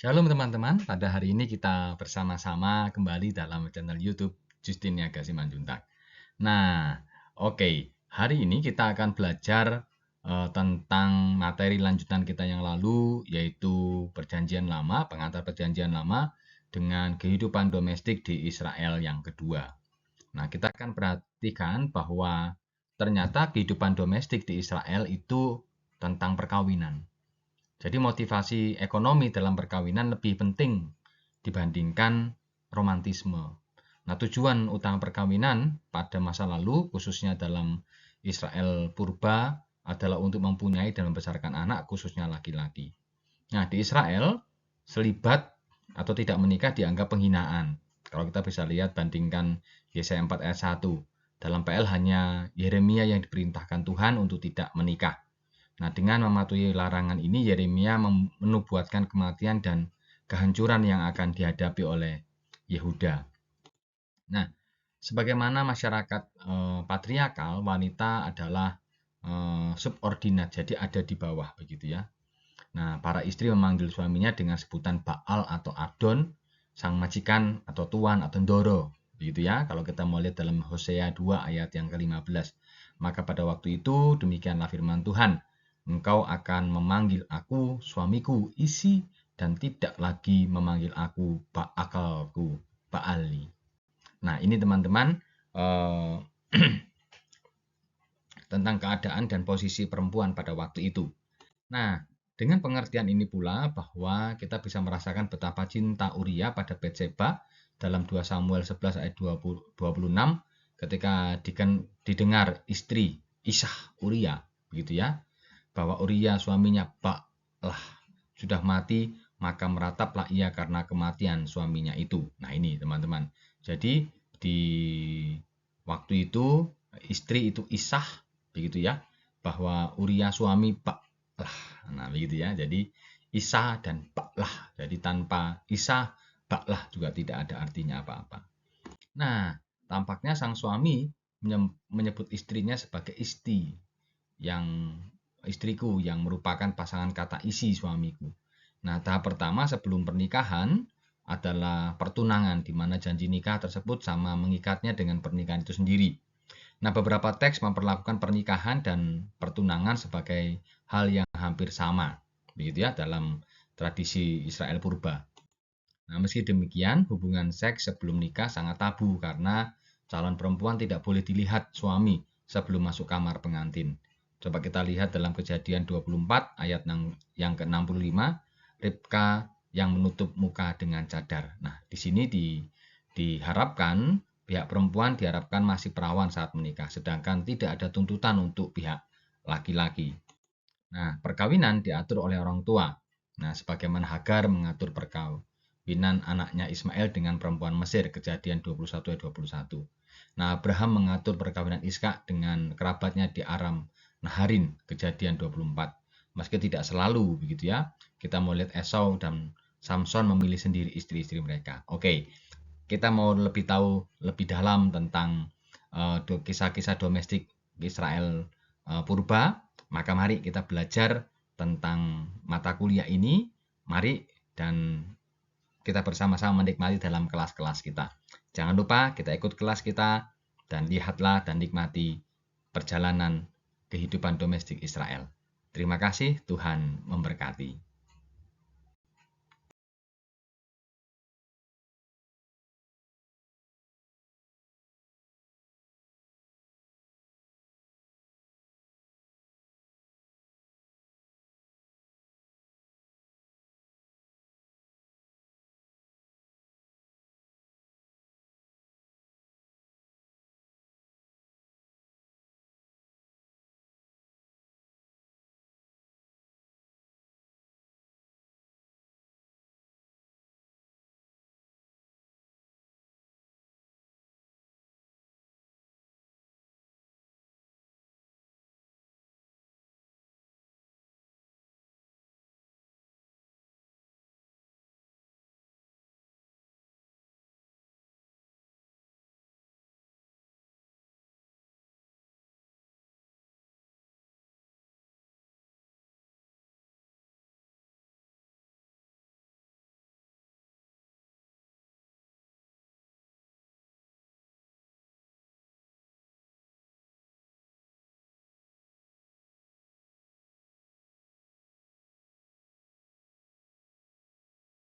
Shalom teman-teman, pada hari ini kita bersama-sama kembali dalam channel YouTube Justin Niaga Simanjuntak. Nah, oke, hari ini kita akan belajar tentang materi lanjutan kita yang lalu, yaitu Perjanjian Lama, pengantar Perjanjian Lama dengan kehidupan domestik di Israel yang kedua. Nah, kita akan perhatikan bahwa ternyata kehidupan domestik di Israel itu tentang perkawinan. Jadi motivasi ekonomi dalam perkawinan lebih penting dibandingkan romantisme. Nah, tujuan utama perkawinan pada masa lalu, khususnya dalam Israel purba, adalah untuk mempunyai dan membesarkan anak, khususnya laki-laki. Nah, di Israel, selibat atau tidak menikah dianggap penghinaan. Kalau kita bisa lihat, bandingkan Yesaya 4 ayat 1. Dalam PL hanya Yeremia yang diperintahkan Tuhan untuk tidak menikah. Nah, dengan mematuhi larangan ini, Yeremia menubuatkan kematian dan kehancuran yang akan dihadapi oleh Yehuda. Nah, sebagaimana masyarakat patriarkal, wanita adalah subordinat, jadi ada di bawah begitu ya. Nah, para istri memanggil suaminya dengan sebutan Baal atau Adon, sang majikan atau tuan atau Ndoro, begitu ya. Kalau kita mau lihat dalam Hosea 2 ayat yang ke-15. Maka pada waktu itu demikianlah firman Tuhan, engkau akan memanggil aku suamiku isi dan tidak lagi memanggil aku Baalku, Baali. Nah, ini teman-teman tentang keadaan dan posisi perempuan pada waktu itu. Nah, dengan pengertian ini pula bahwa kita bisa merasakan betapa cinta Uria pada Betseba dalam 2 Samuel 11 ayat 26 ketika didengar istri Isah Uria, begitu ya, bahwa Uria suaminya Ba'lah sudah mati, maka merataplah ia karena kematian suaminya itu. Nah, ini teman-teman. Jadi di waktu itu istri itu Isah, begitu ya, bahwa Uria suami Ba'lah. Nah, begitu ya. Jadi Isa dan Ba'lah. Jadi tanpa Isa, Ba'lah juga tidak ada artinya apa-apa. Nah, tampaknya sang suami menyebut istrinya sebagai isti, yang istriku, yang merupakan pasangan kata isi suamiku. Nah, tahap pertama sebelum pernikahan adalah pertunangan, di mana janji nikah tersebut sama mengikatnya dengan pernikahan itu sendiri. Nah, beberapa teks memperlakukan pernikahan dan pertunangan sebagai hal yang hampir sama, begitu ya, dalam tradisi Israel purba. Nah, meski demikian, hubungan seks sebelum nikah sangat tabu karena calon perempuan tidak boleh dilihat suami sebelum masuk kamar pengantin. Coba kita lihat dalam Kejadian 24 ayat yang ke-65, Ribka yang menutup muka dengan cadar. Nah, di sini diharapkan pihak perempuan diharapkan masih perawan saat menikah, sedangkan tidak ada tuntutan untuk pihak laki-laki. Nah, perkawinan diatur oleh orang tua. Nah, sebagaimana Hagar mengatur perkawinan anaknya Ismail dengan perempuan Mesir, Kejadian 21 ayat 21. Nah, Abraham mengatur perkawinan Ishak dengan kerabatnya di Aram Naharin, Kejadian 24. Meski tidak selalu begitu ya, kita mau lihat Esau dan Samson memilih sendiri istri-istri mereka. Oke, kita mau lebih tahu lebih dalam tentang kisah-kisah domestik Israel purba, maka mari kita belajar tentang mata kuliah ini. Mari dan kita bersama-sama menikmati dalam kelas-kelas kita. Jangan lupa kita ikut kelas kita dan lihatlah dan nikmati perjalanan kehidupan domestik Israel. Terima kasih, Tuhan memberkati.